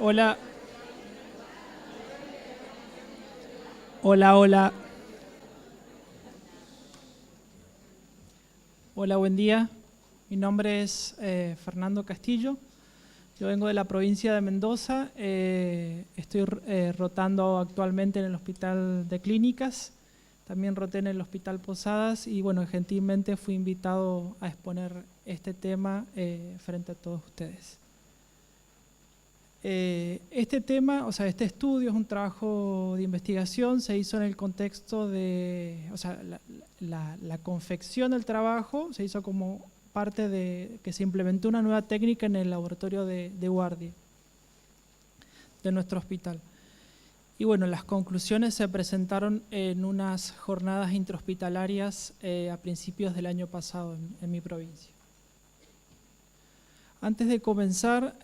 Hola, hola, hola. Hola, buen día. Mi nombre es Fernando Castillo. Yo vengo de la provincia de Mendoza. Estoy rotando actualmente en el Hospital de Clínicas. También roté en el Hospital Posadas y bueno, gentilmente fui invitado a exponer este tema frente a todos ustedes. Este tema, o sea, este estudio es un trabajo de investigación, se hizo en el contexto de, o sea, la confección del trabajo se hizo como parte de que se implementó una nueva técnica en el laboratorio de guardia de nuestro hospital. Y bueno, las conclusiones se presentaron en unas jornadas intrahospitalarias a principios del año pasado en mi provincia. Antes de comenzar,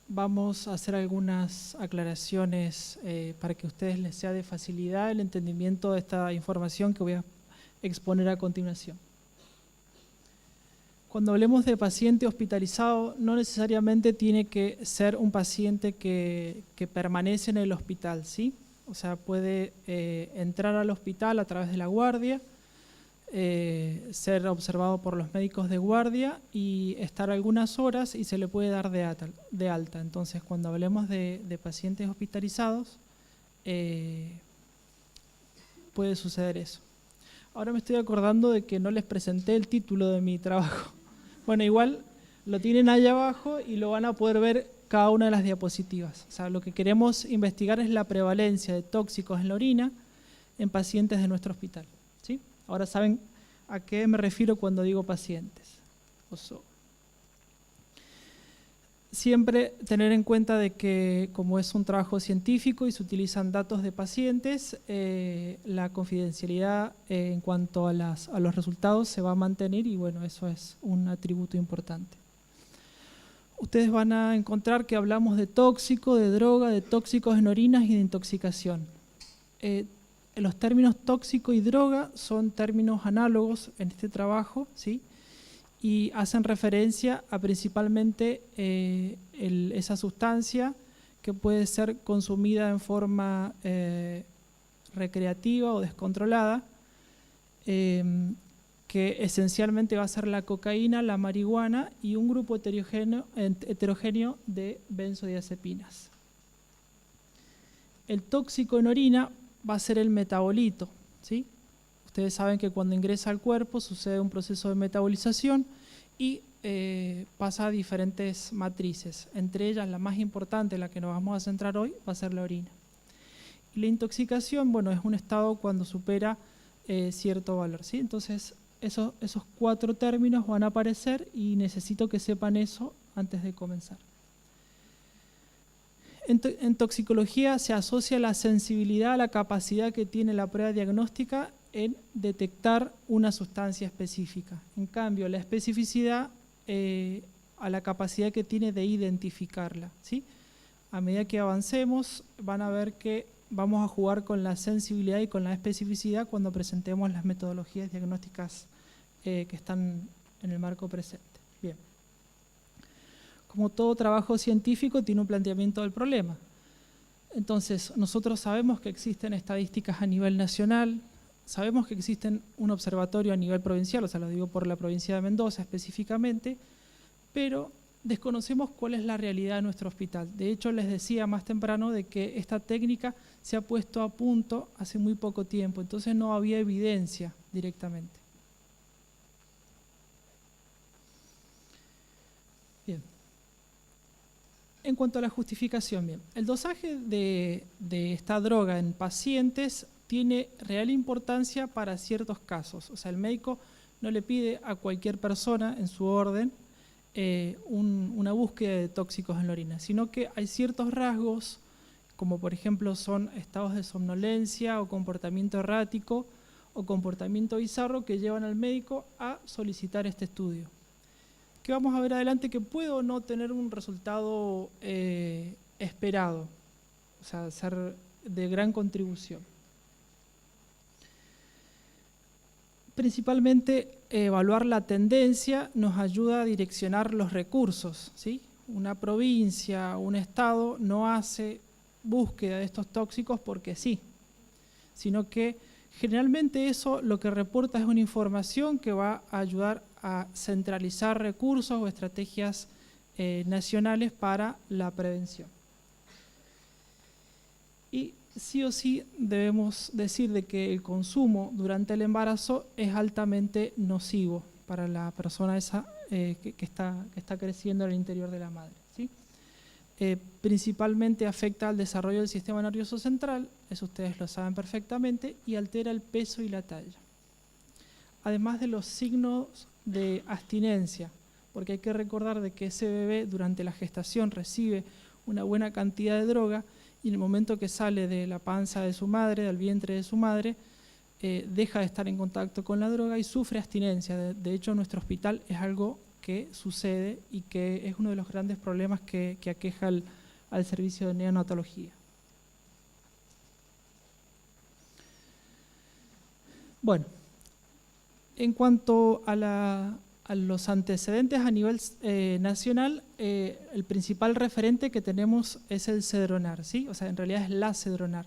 vamos a hacer algunas aclaraciones para que a ustedes les sea de facilidad el entendimiento de esta información que voy a exponer a continuación. Cuando hablemos de paciente hospitalizado, no necesariamente tiene que ser un paciente que permanece en el hospital, ¿sí? O sea, puede entrar al hospital a través de la guardia, ser observado por los médicos de guardia y estar algunas horas y se le puede dar de alta. Entonces, cuando hablemos de pacientes hospitalizados, puede suceder eso. Ahora me estoy acordando de que no les presenté el título de mi trabajo. Bueno, igual lo tienen allá abajo y lo van a poder ver cada una de las diapositivas. O sea, lo que queremos investigar es la prevalencia de tóxicos en la orina en pacientes de nuestro hospital, ¿sí? Ahora saben a qué me refiero cuando digo pacientes. Siempre tener en cuenta de que como es un trabajo científico y se utilizan datos de pacientes, la confidencialidad en cuanto a los resultados se va a mantener y bueno, eso es un atributo importante. Ustedes van a encontrar que hablamos de tóxico, de droga, de tóxicos en orinas y de intoxicación. Los términos tóxico y droga son términos análogos en este trabajo, ¿sí? Y hacen referencia a principalmente esa sustancia que puede ser consumida en forma recreativa o descontrolada, que esencialmente va a ser la cocaína, la marihuana y un grupo heterogéneo de benzodiazepinas. El tóxico en orina va a ser el metabolito, ¿sí? Ustedes saben que cuando ingresa al cuerpo sucede un proceso de metabolización y pasa a diferentes matrices. Entre ellas, la más importante, la que nos vamos a centrar hoy, va a ser la orina. Y la intoxicación, bueno, es un estado cuando supera cierto valor, ¿sí? Entonces, esos 4 términos van a aparecer y necesito que sepan eso antes de comenzar. En toxicología se asocia la sensibilidad a la capacidad que tiene la prueba diagnóstica en detectar una sustancia específica. En cambio, la especificidad a la capacidad que tiene de identificarla, ¿sí? A medida que avancemos, van a ver que vamos a jugar con la sensibilidad y con la especificidad cuando presentemos las metodologías diagnósticas que están en el marco presente. Bien. Como todo trabajo científico, tiene un planteamiento del problema. Entonces, nosotros sabemos que existen estadísticas a nivel nacional, sabemos que existen un observatorio a nivel provincial, o sea, lo digo por la provincia de Mendoza específicamente, pero desconocemos cuál es la realidad de nuestro hospital. De hecho, les decía más temprano de que esta técnica se ha puesto a punto hace muy poco tiempo, entonces no había evidencia directamente. Bien. En cuanto a la justificación, bien, el dosaje de esta droga en pacientes tiene real importancia para ciertos casos. O sea, el médico no le pide a cualquier persona en su orden una búsqueda de tóxicos en la orina, sino que hay ciertos rasgos, como por ejemplo son estados de somnolencia o comportamiento errático o comportamiento bizarro que llevan al médico a solicitar este estudio. Que vamos a ver adelante que puede o no tener un resultado esperado, o sea, ser de gran contribución. Principalmente evaluar la tendencia nos ayuda a direccionar los recursos, ¿sí? una provincia, un estado no hace búsqueda de estos tóxicos porque sí, sino que generalmente eso lo que reporta es una información que va a ayudar a centralizar recursos o estrategias nacionales para la prevención. Y sí o sí debemos decir de que el consumo durante el embarazo es altamente nocivo para la persona esa que está creciendo al interior de la madre, ¿sí? Principalmente afecta al desarrollo del sistema nervioso central, eso ustedes lo saben perfectamente, y altera el peso y la talla. Además de los signos de abstinencia, porque hay que recordar de que ese bebé durante la gestación recibe una buena cantidad de droga y en el momento que sale de la panza de su madre, del vientre de su madre, deja de estar en contacto con la droga y sufre abstinencia. De hecho, en nuestro hospital es algo que sucede y que es uno de los grandes problemas que aqueja al servicio de neonatología. Bueno, en cuanto a los antecedentes a nivel nacional, el principal referente que tenemos es el Sedronar, ¿sí? O sea, en realidad es la Sedronar,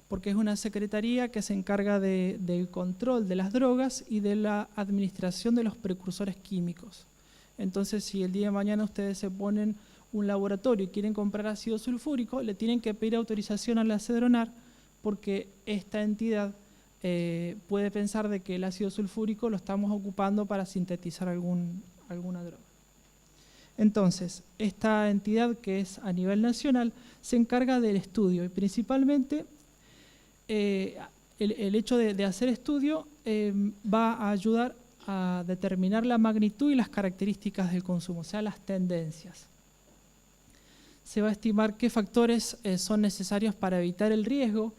porque es una secretaría que se encarga del control de las drogas y de la administración de los precursores químicos. Entonces, si el día de mañana ustedes se ponen un laboratorio y quieren comprar ácido sulfúrico, le tienen que pedir autorización a la Sedronar porque esta entidad puede pensar de que el ácido sulfúrico lo estamos ocupando para sintetizar alguna droga. Entonces, esta entidad que es a nivel nacional se encarga del estudio y principalmente el hecho de hacer estudio va a ayudar a determinar la magnitud y las características del consumo, o sea, las tendencias. Se va a estimar qué factores son necesarios para evitar el riesgo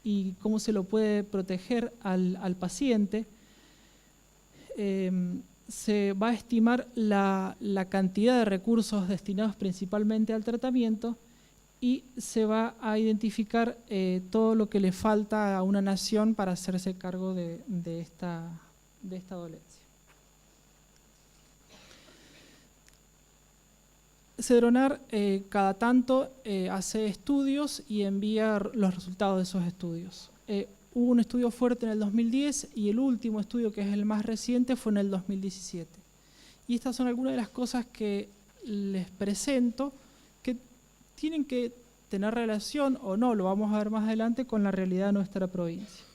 y cómo se lo puede proteger al paciente. Se va a estimar la cantidad de recursos destinados principalmente al tratamiento y se va a identificar todo lo que le falta a una nación para hacerse cargo de esta dolencia. Sedronar cada tanto hace estudios y envía los resultados de esos estudios. Hubo un estudio fuerte en el 2010 y el último estudio, que es el más reciente, fue en el 2017. Y estas son algunas de las cosas que les presento que tienen que tener relación o no, lo vamos a ver más adelante, con la realidad de nuestra provincia.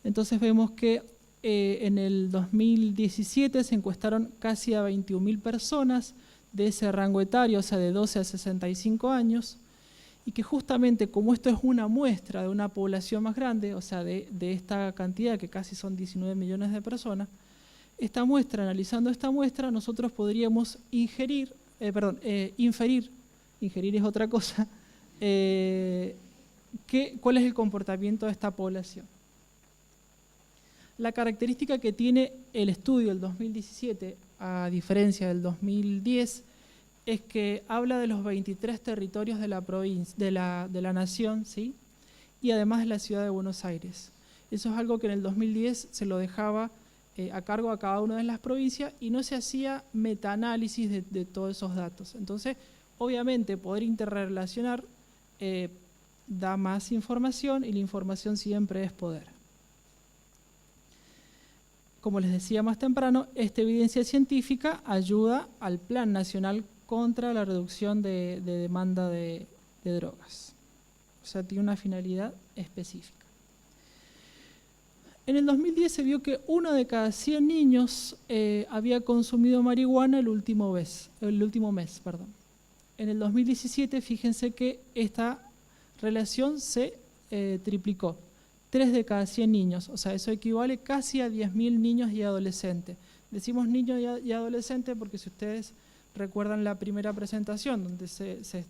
Entonces vemos que en el 2017 se encuestaron casi a 21.000 personas de ese rango etario, o sea, de 12 a 65 años, y que justamente como esto es una muestra de una población más grande, o sea, de esta cantidad que casi son 19 millones de personas, analizando esta muestra, nosotros podríamos inferir es otra cosa, cuál es el comportamiento de esta población. La característica que tiene el estudio del 2017, a diferencia del 2010, es que habla de los 23 territorios de la provincia, de la nación, ¿sí? Y además de la ciudad de Buenos Aires. Eso es algo que en el 2010 se lo dejaba a cargo a cada una de las provincias y no se hacía metaanálisis de todos esos datos. Entonces, obviamente, poder interrelacionar da más información y la información siempre es poder. Como les decía más temprano, esta evidencia científica ayuda al Plan Nacional contra la reducción de demanda de drogas. O sea, tiene una finalidad específica. En el 2010 se vio que 1 de cada 100 niños había consumido marihuana el último mes. En el 2017, fíjense que esta relación se triplicó. 3 de cada 100 niños, o sea, eso equivale casi a 10.000 niños y adolescentes. Decimos niños y adolescentes porque si ustedes recuerdan la primera presentación donde se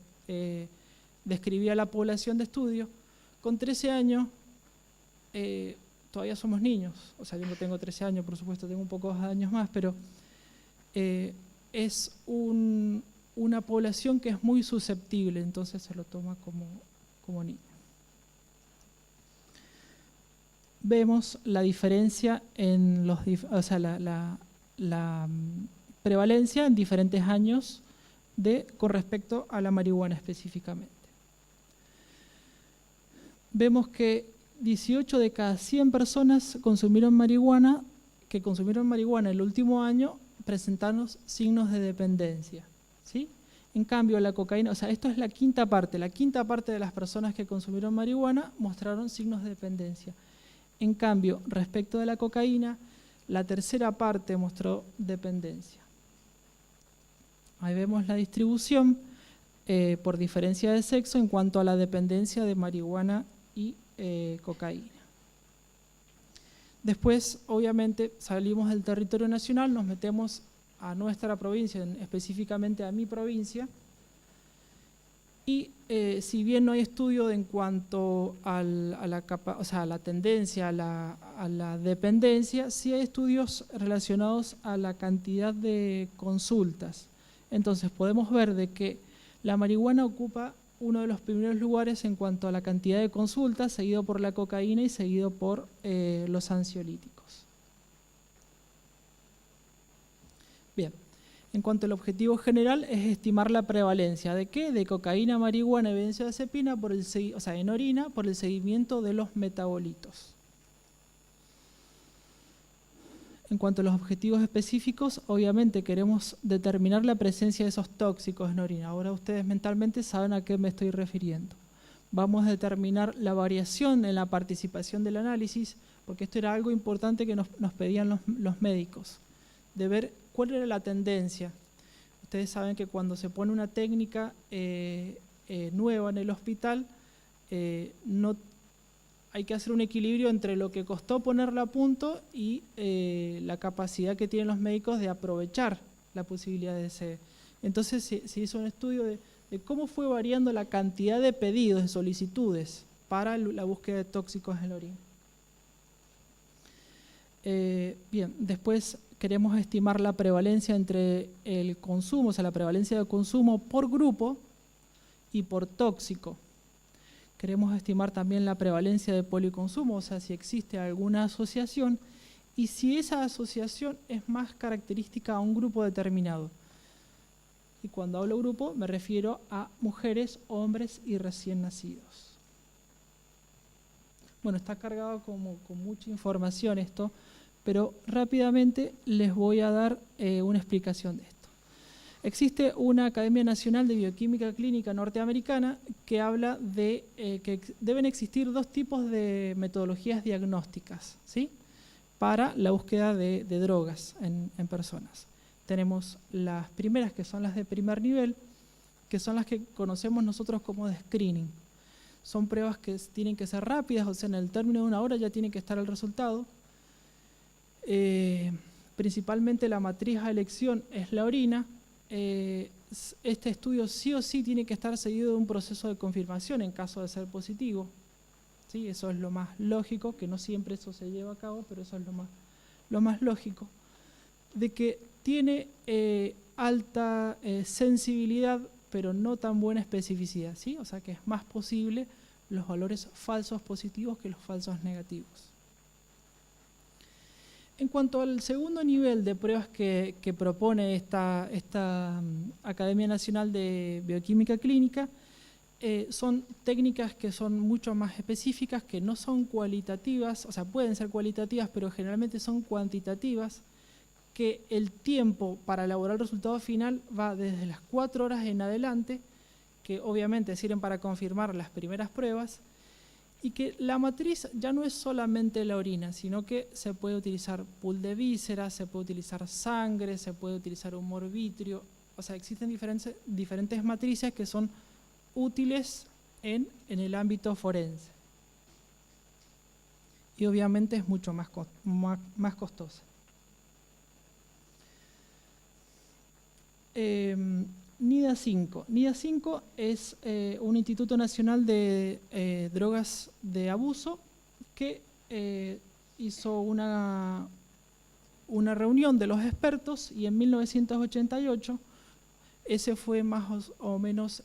describía la población de estudio, con 13 años todavía somos niños, o sea, yo no tengo 13 años, por supuesto, tengo un pocos años más, pero es una población que es muy susceptible, entonces se lo toma como niño. Vemos la diferencia en la prevalencia en diferentes años con respecto a la marihuana específicamente. Vemos que 18 de cada 100 personas que consumieron marihuana el último año presentaron signos de dependencia, ¿sí? En cambio, la cocaína, o sea, esto es la quinta parte de las personas que consumieron marihuana mostraron signos de dependencia. En cambio, respecto de la cocaína, la tercera parte mostró dependencia. Ahí vemos la distribución por diferencia de sexo en cuanto a la dependencia de marihuana y cocaína. Después, obviamente, salimos del territorio nacional, nos metemos a nuestra provincia, específicamente a mi provincia, y si bien no hay estudio en cuanto a la tendencia, a la dependencia, sí hay estudios relacionados a la cantidad de consultas. Entonces podemos ver de que la marihuana ocupa uno de los primeros lugares en cuanto a la cantidad de consultas, seguido por la cocaína y seguido por los ansiolíticos. Bien, en cuanto al objetivo general es estimar la prevalencia ¿de qué? De cocaína, marihuana y benzodiazepina en orina por el seguimiento de los metabolitos. En cuanto a los objetivos específicos, obviamente queremos determinar la presencia de esos tóxicos en orina. Ahora ustedes mentalmente saben a qué me estoy refiriendo. Vamos a determinar la variación en la participación del análisis, porque esto era algo importante que nos pedían los médicos, de ver cuál era la tendencia. Ustedes saben que cuando se pone una técnica nueva en el hospital, hay que hacer un equilibrio entre lo que costó ponerla a punto y la capacidad que tienen los médicos de aprovechar la posibilidad de ese. Entonces se hizo un estudio de cómo fue variando la cantidad de pedidos, de solicitudes para la búsqueda de tóxicos en la orina. Bien, después queremos estimar la prevalencia entre el consumo, o sea, la prevalencia de consumo por grupo y por tóxico. Queremos estimar también la prevalencia de policonsumo, o sea, si existe alguna asociación y si esa asociación es más característica a un grupo determinado. Y cuando hablo grupo me refiero a mujeres, hombres y recién nacidos. Bueno, está cargado con mucha información esto, pero rápidamente les voy a dar una explicación de esto. Existe una Academia Nacional de Bioquímica Clínica norteamericana que habla de que deben existir dos tipos de metodologías diagnósticas, ¿sí? Para la búsqueda de drogas en personas. Tenemos las primeras, que son las de primer nivel, que son las que conocemos nosotros como de screening. Son pruebas que tienen que ser rápidas, o sea, en el término de una hora ya tiene que estar el resultado. Principalmente la matriz a elección es la orina. Este estudio sí o sí tiene que estar seguido de un proceso de confirmación en caso de ser positivo, ¿sí? Eso es lo más lógico, que no siempre eso se lleva a cabo, pero eso es lo más lógico. De que tiene alta sensibilidad, pero no tan buena especificidad, ¿sí? O sea que es más posible los valores falsos positivos que los falsos negativos. En cuanto al segundo nivel de pruebas que propone esta Academia Nacional de Bioquímica Clínica, son técnicas que son mucho más específicas, que no son cualitativas, o sea, pueden ser cualitativas, pero generalmente son cuantitativas, que el tiempo para elaborar el resultado final va desde las 4 horas en adelante, que obviamente sirven para confirmar las primeras pruebas, y que la matriz ya no es solamente la orina, sino que se puede utilizar pool de vísceras, se puede utilizar sangre, se puede utilizar humor vítreo, o sea, existen diferentes matrices que son útiles en el ámbito forense. Y obviamente es mucho más costosa. NIDA 5. NIDA 5 es un Instituto Nacional de Drogas de Abuso que hizo una reunión de los expertos y en 1988 ese fue más o menos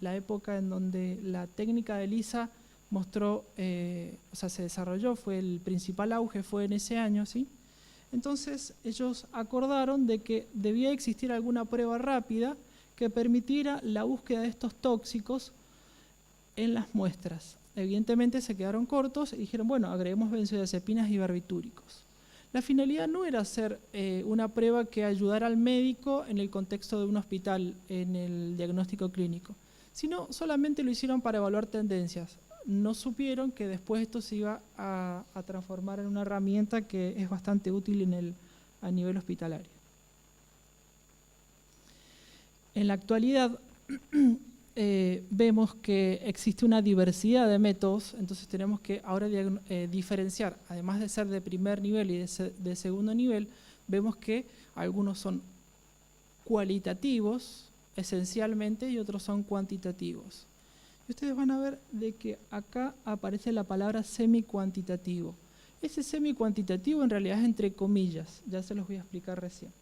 la época en donde la técnica de ELISA mostró, o sea, se desarrolló, fue el principal auge, fue en ese año, ¿sí? Entonces ellos acordaron de que debía existir alguna prueba rápida que permitiera la búsqueda de estos tóxicos en las muestras. Evidentemente se quedaron cortos y dijeron, bueno, agreguemos benzodiazepinas y barbitúricos. La finalidad no era hacer una prueba que ayudara al médico en el contexto de un hospital, en el diagnóstico clínico, sino solamente lo hicieron para evaluar tendencias. No supieron que después esto se iba a transformar en una herramienta que es bastante útil a nivel hospitalario. En la actualidad vemos que existe una diversidad de métodos, entonces tenemos que ahora diferenciar, además de ser de primer nivel y de segundo nivel, vemos que algunos son cualitativos esencialmente y otros son cuantitativos. Y ustedes van a ver de que acá aparece la palabra semi-cuantitativo. Ese semi-cuantitativo en realidad es entre comillas, ya se los voy a explicar recién.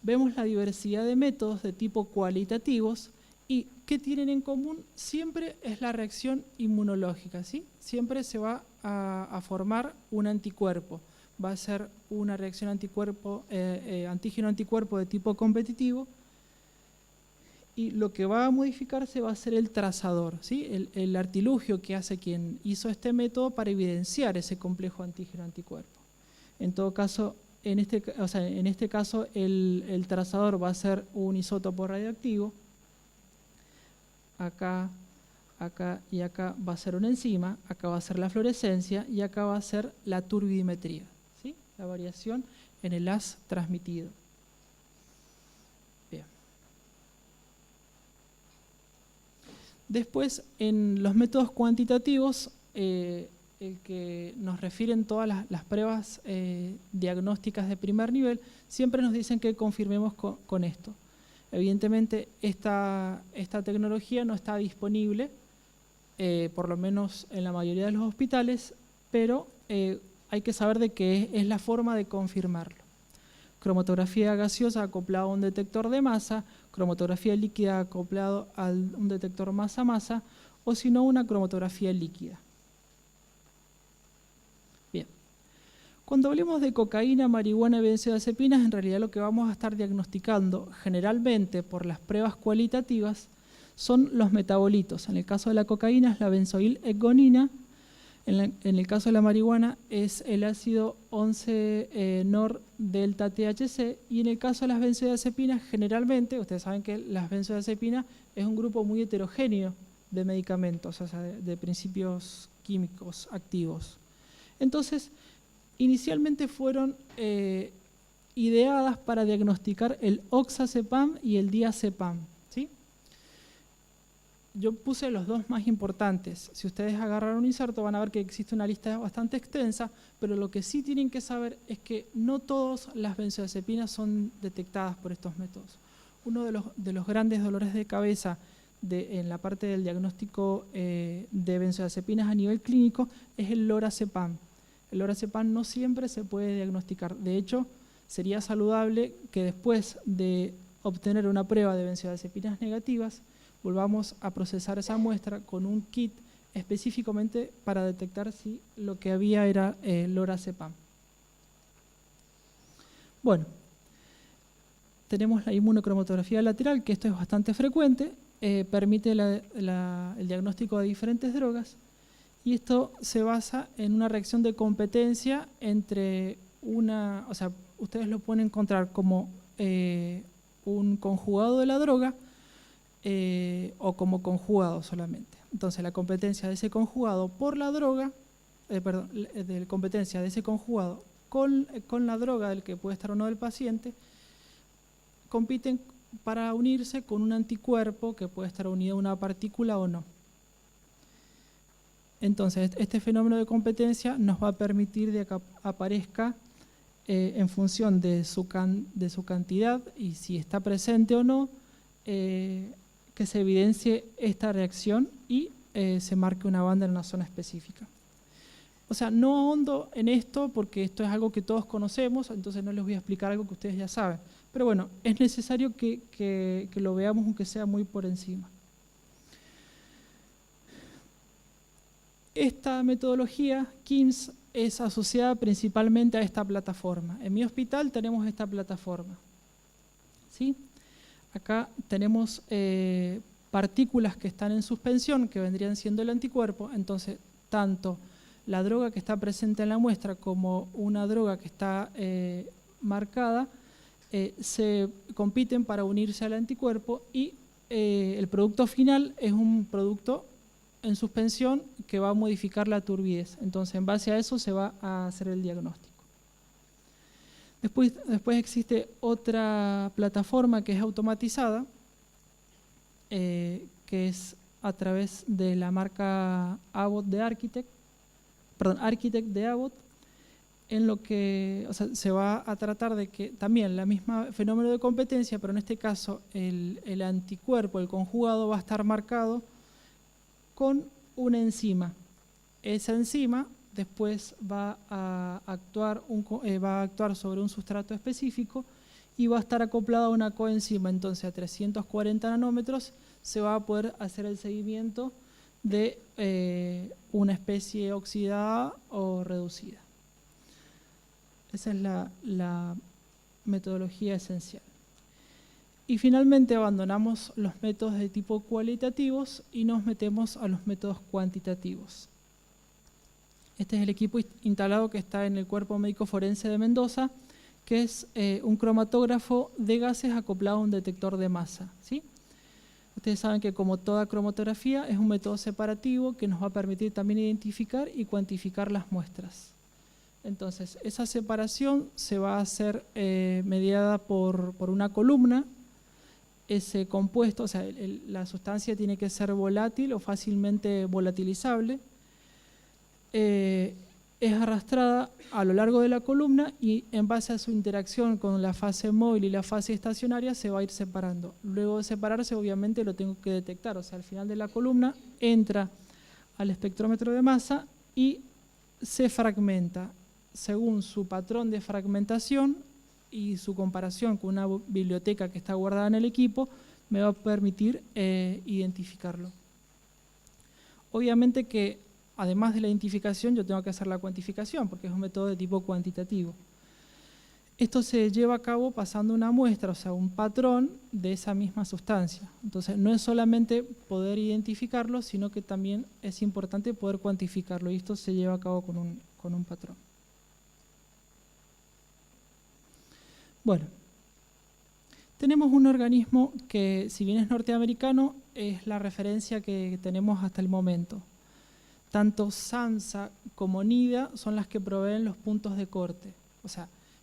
Vemos la diversidad de métodos de tipo cualitativos y ¿qué tienen en común? Siempre es la reacción inmunológica, ¿sí? Siempre se va a formar un anticuerpo. Va a ser una reacción antígeno-anticuerpo de tipo competitivo y lo que va a modificarse va a ser el trazador, ¿sí? El artilugio que hace quien hizo este método para evidenciar ese complejo antígeno-anticuerpo. En todo caso, en este caso el trazador va a ser un isótopo radioactivo. Acá, acá y acá va a ser una enzima, acá va a ser la fluorescencia y acá va a ser la turbidimetría, ¿sí? La variación en el haz transmitido. Bien. Después, en los métodos cuantitativos, el que nos refieren todas las pruebas diagnósticas de primer nivel, siempre nos dicen que confirmemos con esto. Evidentemente, esta tecnología no está disponible, por lo menos en la mayoría de los hospitales, pero hay que saber de que es la forma de confirmarlo. Cromatografía gaseosa acoplada a un detector de masa, cromatografía líquida acoplado a un detector masa-masa, o si no, una cromatografía líquida. Bien. Cuando hablemos de cocaína, marihuana y benzodiazepinas, en realidad lo que vamos a estar diagnosticando generalmente por las pruebas cualitativas son los metabolitos. En el caso de la cocaína es la benzoil-ecgonina, en el caso de la marihuana es el ácido 11-nor-delta-THC y en el caso de las benzodiazepinas generalmente, ustedes saben que las benzodiazepinas es un grupo muy heterogéneo de medicamentos, o sea, de principios químicos activos. Entonces, inicialmente fueron ideadas para diagnosticar el oxazepam y el diazepam, ¿sí? Yo puse los dos más importantes. Si ustedes agarran un inserto van a ver que existe una lista bastante extensa, pero lo que sí tienen que saber es que no todas las benzodiazepinas son detectadas por estos métodos. Uno de los grandes dolores de cabeza en la parte del diagnóstico de benzodiazepinas a nivel clínico es el lorazepam. El lorazepam no siempre se puede diagnosticar. De hecho, sería saludable que después de obtener una prueba de benzodiazepinas negativas, volvamos a procesar esa muestra con un kit específicamente para detectar si lo que había era lorazepam. Bueno, tenemos la inmunocromatografía lateral, que esto es bastante frecuente, permite el diagnóstico de diferentes drogas. Y esto se basa en una reacción de competencia entre o sea, ustedes lo pueden encontrar como un conjugado de la droga o como conjugado solamente. Entonces la competencia de ese conjugado por la droga, de competencia de ese conjugado con la droga del que puede estar o no del paciente, compiten para unirse con un anticuerpo que puede estar unido a una partícula o no. Entonces, este fenómeno de competencia nos va a permitir de que aparezca en función de su cantidad y si está presente o no, que se evidencie esta reacción y se marque una banda en una zona específica. O sea, no ahondo en esto porque esto es algo que todos conocemos, entonces no les voy a explicar algo que ustedes ya saben. Pero bueno, es necesario que lo veamos aunque sea muy por encima. Esta metodología, KIMS, es asociada principalmente a esta plataforma. En mi hospital tenemos esta plataforma, ¿sí? acá tenemos partículas que están en suspensión, que vendrían siendo el anticuerpo. Entonces, tanto la droga que está presente en la muestra como una droga que está marcada se compiten para unirse al anticuerpo y el producto final es un producto en suspensión que va a modificar la turbidez. Entonces, en base a eso se va a hacer el diagnóstico. Después existe otra plataforma que es automatizada, que es a través de la marca Abbott de Architect de Abbott, en lo que se va a tratar de que también la misma fenómeno de competencia, pero en este caso el anticuerpo, el conjugado, va a estar marcado con una enzima. Esa enzima después va a actuar sobre un sustrato específico y va a estar acoplada a una coenzima. Entonces, a 340 nanómetros se va a poder hacer el seguimiento de una especie oxidada o reducida. Esa es la metodología esencial. Y finalmente abandonamos los métodos de tipo cualitativos y nos metemos a los métodos cuantitativos. Este es el equipo instalado que está en el Cuerpo Médico Forense de Mendoza, que es un cromatógrafo de gases acoplado a un detector de masa, ¿sí? Ustedes saben que, como toda cromatografía, es un método separativo que nos va a permitir también identificar y cuantificar las muestras. Entonces, esa separación se va a hacer mediada por una columna. Ese compuesto, la sustancia tiene que ser volátil o fácilmente volatilizable. Es arrastrada a lo largo de la columna y en base a su interacción con la fase móvil y la fase estacionaria se va a ir separando. Luego de separarse, obviamente lo tengo que detectar, al final de la columna entra al espectrómetro de masa y se fragmenta según su patrón de fragmentación, y su comparación con una biblioteca que está guardada en el equipo me va a permitir identificarlo. Obviamente que además de la identificación yo tengo que hacer la cuantificación, porque es un método de tipo cuantitativo. Esto se lleva a cabo pasando una muestra, un patrón de esa misma sustancia. Entonces, no es solamente poder identificarlo, sino que también es importante poder cuantificarlo, y esto se lleva a cabo con un patrón. Bueno, tenemos un organismo que, si bien es norteamericano, es la referencia que tenemos hasta el momento. Tanto SAMHSA como NIDA son las que proveen los puntos de corte,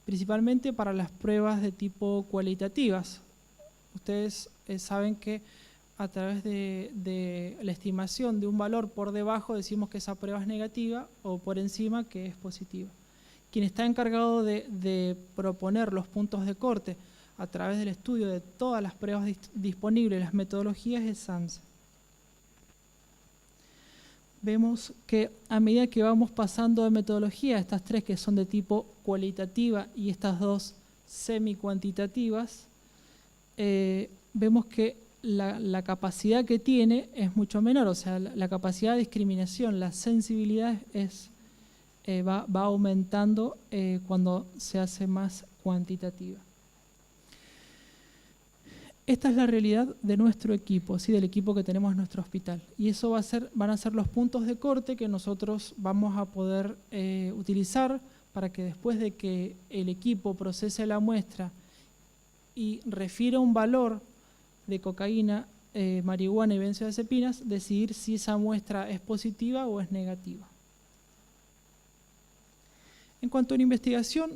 principalmente para las pruebas de tipo cualitativas. Ustedes saben que a través de la estimación de un valor por debajo decimos que esa prueba es negativa, o por encima que es positiva. Quien está encargado de proponer los puntos de corte a través del estudio de todas las pruebas disponibles, las metodologías, es SAMHSA. Vemos que a medida que vamos pasando de metodología, estas tres que son de tipo cualitativa y estas dos semi-cuantitativas, vemos que la capacidad que tiene es mucho menor, la capacidad de discriminación, la sensibilidad va aumentando cuando se hace más cuantitativa. Esta es la realidad de nuestro equipo, ¿sí? Del equipo que tenemos en nuestro hospital. Y eso van a ser los puntos de corte que nosotros vamos a poder utilizar para que, después de que el equipo procese la muestra y refiera un valor de cocaína, marihuana y benzodiazepinas, decidir si esa muestra es positiva o es negativa. En cuanto a la investigación,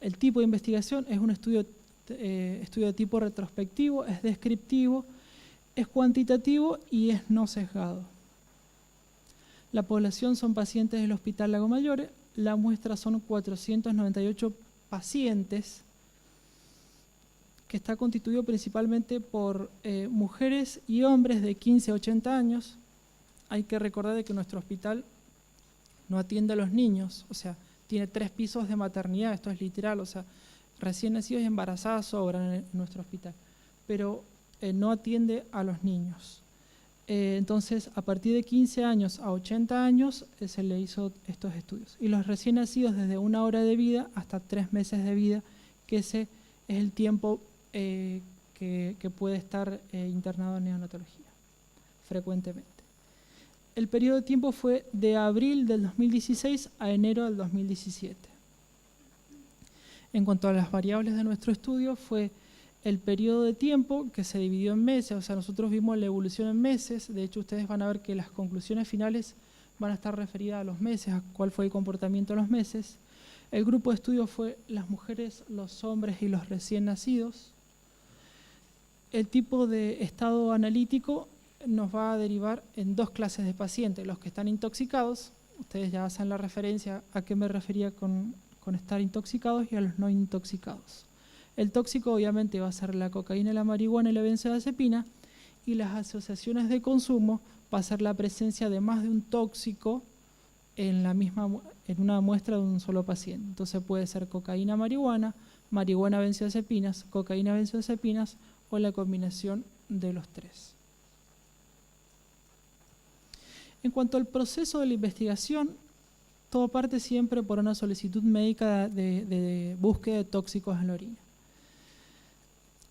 el tipo de investigación es un estudio de tipo retrospectivo, es descriptivo, es cuantitativo y es no sesgado. La población son pacientes del Hospital Lago Mayor. La muestra son 498 pacientes, que está constituido principalmente por mujeres y hombres de 15 a 80 años. Hay que recordar de que nuestro hospital no atiende a los niños, tiene 3 pisos de maternidad, esto es literal, recién nacidos y embarazadas sobran en nuestro hospital, pero no atiende a los niños. Entonces, a partir de 15 años a 80 años se le hizo estos estudios. Y los recién nacidos desde 1 hora de vida hasta 3 meses de vida, que ese es el tiempo que que puede estar internado en neonatología frecuentemente. El periodo de tiempo fue de abril del 2016 a enero del 2017. En cuanto a las variables de nuestro estudio, fue el periodo de tiempo que se dividió en meses, o sea, nosotros vimos la evolución en meses. De hecho, ustedes van a ver que las conclusiones finales van a estar referidas a los meses, a cuál fue el comportamiento de los meses. El grupo de estudio fue las mujeres, los hombres y los recién nacidos. El tipo de estado analítico nos va a derivar en dos clases de pacientes: los que están intoxicados, ustedes ya hacen la referencia a qué me refería con estar intoxicados, y a los no intoxicados. El tóxico obviamente va a ser la cocaína, la marihuana y la benzodiazepina, y las asociaciones de consumo va a ser la presencia de más de un tóxico en una muestra de un solo paciente. Entonces puede ser cocaína, marihuana, marihuana, benzodiazepinas, cocaína, benzodiazepinas, o la combinación de los tres. En cuanto al proceso de la investigación, todo parte siempre por una solicitud médica de búsqueda de tóxicos en la orina.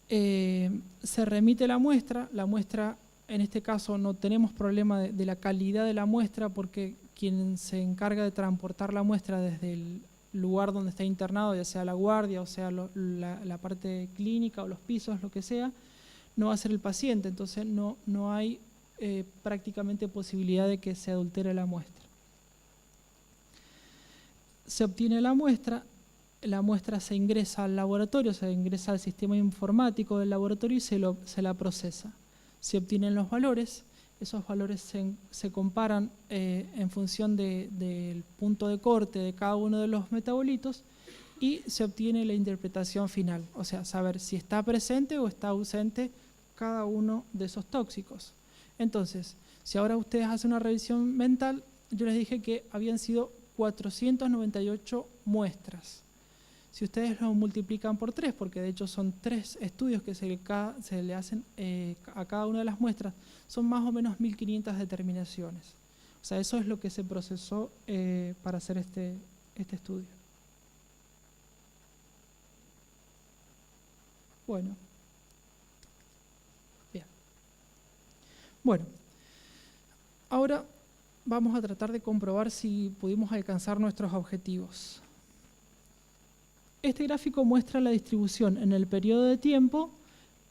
Se remite la muestra en este caso no tenemos problema de la calidad de la muestra, porque quien se encarga de transportar la muestra desde el lugar donde está internado, ya sea la guardia o sea la parte clínica o los pisos, lo que sea, no va a ser el paciente. Entonces no hay prácticamente posibilidad de que se adultere la muestra. Se obtiene la muestra se ingresa al laboratorio, se ingresa al sistema informático del laboratorio y se la procesa. Se obtienen los valores, esos valores se comparan en función del punto de corte de cada uno de los metabolitos, y se obtiene la interpretación final, o sea, saber si está presente o está ausente cada uno de esos tóxicos. Entonces, si ahora ustedes hacen una revisión mental, yo les dije que habían sido 498 muestras. Si ustedes lo multiplican por 3, porque de hecho son 3 estudios que se le hacen a cada una de las muestras, son más o menos 1500 determinaciones. O sea, eso es lo que se procesó para hacer este estudio. Bueno. Bien. Bueno. Ahora vamos a tratar de comprobar si pudimos alcanzar nuestros objetivos. Este gráfico muestra la distribución en el periodo de tiempo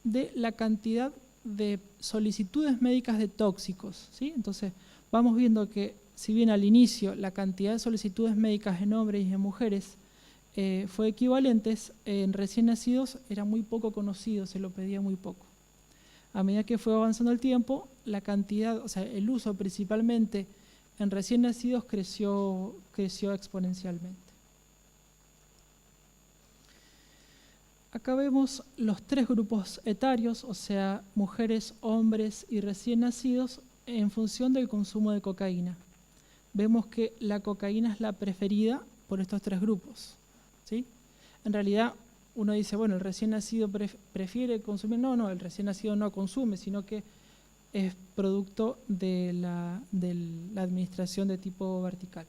de la cantidad de solicitudes médicas de tóxicos, ¿sí? Entonces, vamos viendo que si bien al inicio la cantidad de solicitudes médicas en hombres y en mujeres fue equivalentes, en recién nacidos era muy poco conocido, se lo pedía muy poco. A medida que fue avanzando el tiempo, la cantidad, o sea, el uso principalmente en recién nacidos creció exponencialmente. Acá vemos los 3 grupos etarios, o sea, mujeres, hombres y recién nacidos, en función del consumo de cocaína. Vemos que la cocaína es la preferida por estos 3 grupos, ¿sí? En realidad, uno dice, bueno, el recién nacido prefiere consumir. No, el recién nacido no consume, sino que es producto de la administración de tipo vertical.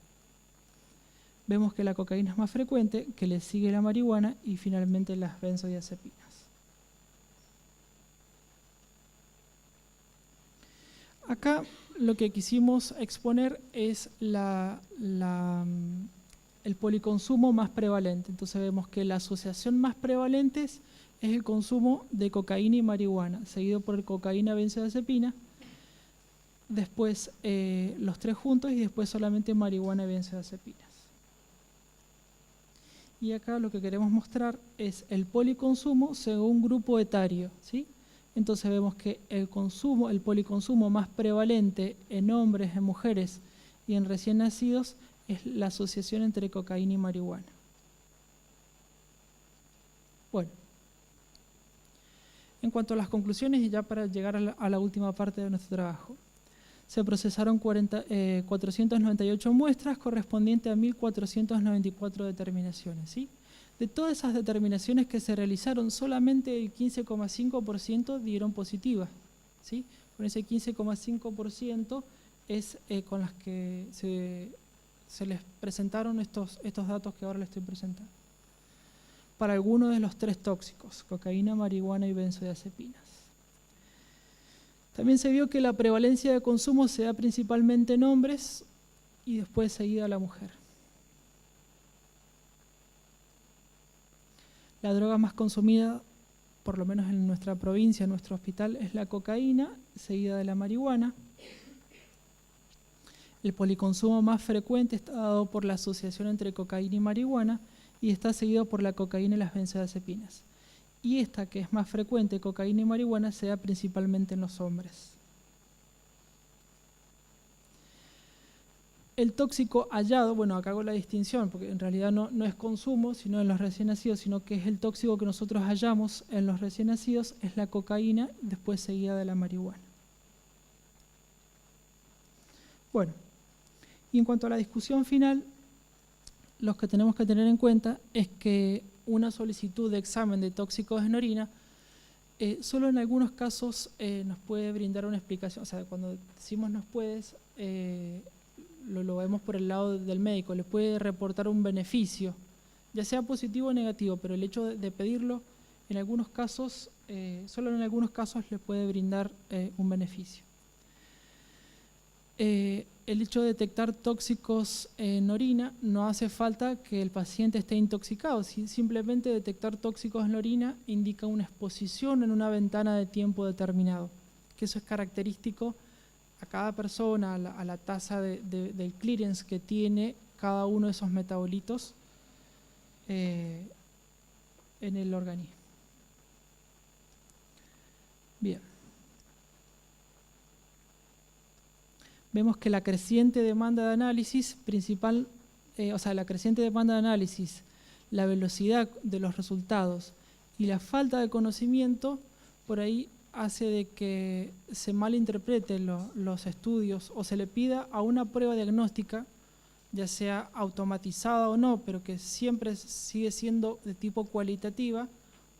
Vemos que la cocaína es más frecuente, que le sigue la marihuana y finalmente las benzodiazepinas. Acá lo que quisimos exponer es el policonsumo más prevalente. Entonces vemos que la asociación más prevalente es el consumo de cocaína y marihuana, seguido por el cocaína, benzodiazepina, después los 3 juntos y después solamente marihuana y benzodiazepinas. Y acá lo que queremos mostrar es el policonsumo según grupo etario, ¿sí? Entonces vemos que el policonsumo más prevalente en hombres, en mujeres y en recién nacidos es la asociación entre cocaína y marihuana. Bueno, en cuanto a las conclusiones, y ya para llegar a la última parte de nuestro trabajo, se procesaron 498 muestras correspondientes a 1.494 determinaciones, ¿sí? De todas esas determinaciones que se realizaron, solamente el 15,5% dieron positivas, ¿sí? Con ese 15,5% es con las que se les presentaron estos datos que ahora les estoy presentando. para alguno de los 3 tóxicos, cocaína, marihuana y benzodiazepinas. También se vio que la prevalencia de consumo se da principalmente en hombres y después seguida a la mujer. La droga más consumida, por lo menos en nuestra provincia, en nuestro hospital, es la cocaína, seguida de la marihuana. El policonsumo más frecuente está dado por la asociación entre cocaína y marihuana y está seguido por la cocaína y las benzodiazepinas. Y esta, que es más frecuente, cocaína y marihuana, se da principalmente en los hombres. El tóxico hallado, bueno, acá hago la distinción, porque en realidad no es consumo, sino en los recién nacidos, sino que es el tóxico que nosotros hallamos en los recién nacidos, es la cocaína, después seguida de la marihuana. Bueno, y en cuanto a la discusión final, lo que tenemos que tener en cuenta es que una solicitud de examen de tóxicos en orina solo en algunos casos nos puede brindar una explicación. O sea, cuando decimos nos puedes, lo vemos por el lado del médico, le puede reportar un beneficio, ya sea positivo o negativo, pero el hecho de pedirlo, en algunos casos, solo en algunos casos le puede brindar un beneficio. El hecho de detectar tóxicos en orina, no hace falta que el paciente esté intoxicado. Simplemente detectar tóxicos en la orina indica una exposición en una ventana de tiempo determinado, que eso es característico a cada persona, a la tasa del clearance que tiene cada uno de esos metabolitos en el organismo. Bien. Vemos que la creciente demanda de análisis la creciente demanda de análisis, la velocidad de los resultados y la falta de conocimiento por ahí hace de que se malinterpreten los estudios o se le pida a una prueba diagnóstica, ya sea automatizada o no, pero que siempre sigue siendo de tipo cualitativa,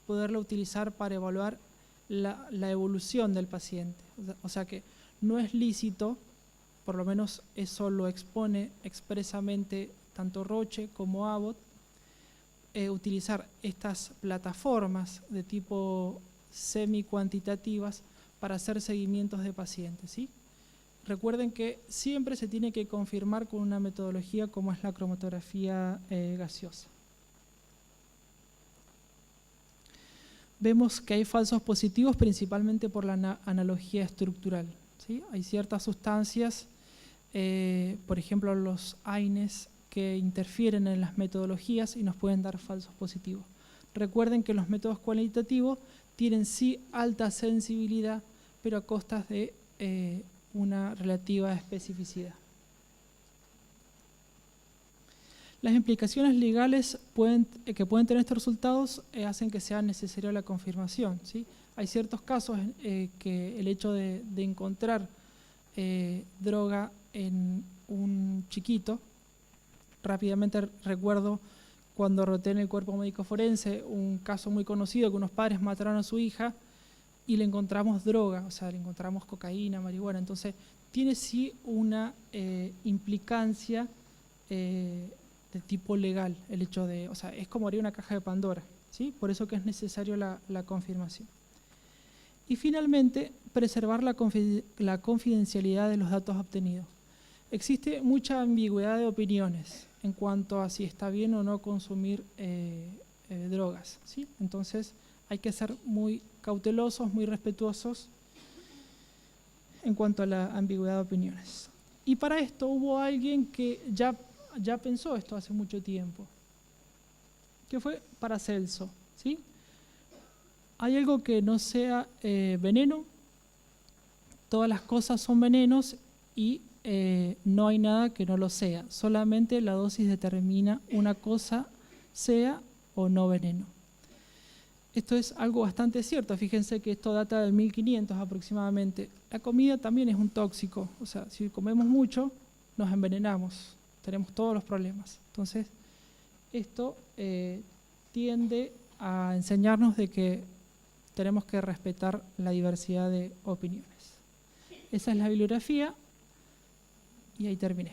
poderla utilizar para evaluar la evolución del paciente. O sea que no es lícito, por lo menos eso lo expone expresamente tanto Roche como Abbott, utilizar estas plataformas de tipo semi-cuantitativas para hacer seguimientos de pacientes, ¿sí? Recuerden que siempre se tiene que confirmar con una metodología como es la cromatografía gaseosa. Vemos que hay falsos positivos principalmente por la analogía estructural, ¿sí? Hay ciertas sustancias, por ejemplo los AINES, que interfieren en las metodologías y nos pueden dar falsos positivos. Recuerden que los métodos cualitativos tienen sí alta sensibilidad, pero a costas de una relativa especificidad. Las implicaciones legales que pueden tener estos resultados hacen que sea necesaria la confirmación, ¿sí? Hay ciertos casos que el hecho de encontrar droga en un chiquito, rápidamente recuerdo cuando roté en el cuerpo médico forense un caso muy conocido que unos padres mataron a su hija y le encontramos droga, o sea, le encontramos cocaína, marihuana. Entonces, tiene sí una implicancia de tipo legal, el hecho de, o sea, es como abrir una caja de Pandora, ¿sí? Por eso que es necesario la confirmación. Y finalmente, preservar la confidencialidad de los datos obtenidos. Existe mucha ambigüedad de opiniones en cuanto a si está bien o no consumir drogas, ¿sí? Entonces hay que ser muy cautelosos, muy respetuosos en cuanto a la ambigüedad de opiniones. Y para esto hubo alguien que ya pensó esto hace mucho tiempo, que fue Paracelso, ¿sí? Hay algo que no sea veneno, todas las cosas son venenos y no hay nada que no lo sea, solamente la dosis determina una cosa sea o no veneno. Esto es algo bastante cierto, fíjense que esto data del 1500 aproximadamente. La comida también es un tóxico, o sea, si comemos mucho nos envenenamos, tenemos todos los problemas. Entonces, esto tiende a enseñarnos de que tenemos que respetar la diversidad de opiniones. Esa es la bibliografía y ahí terminé.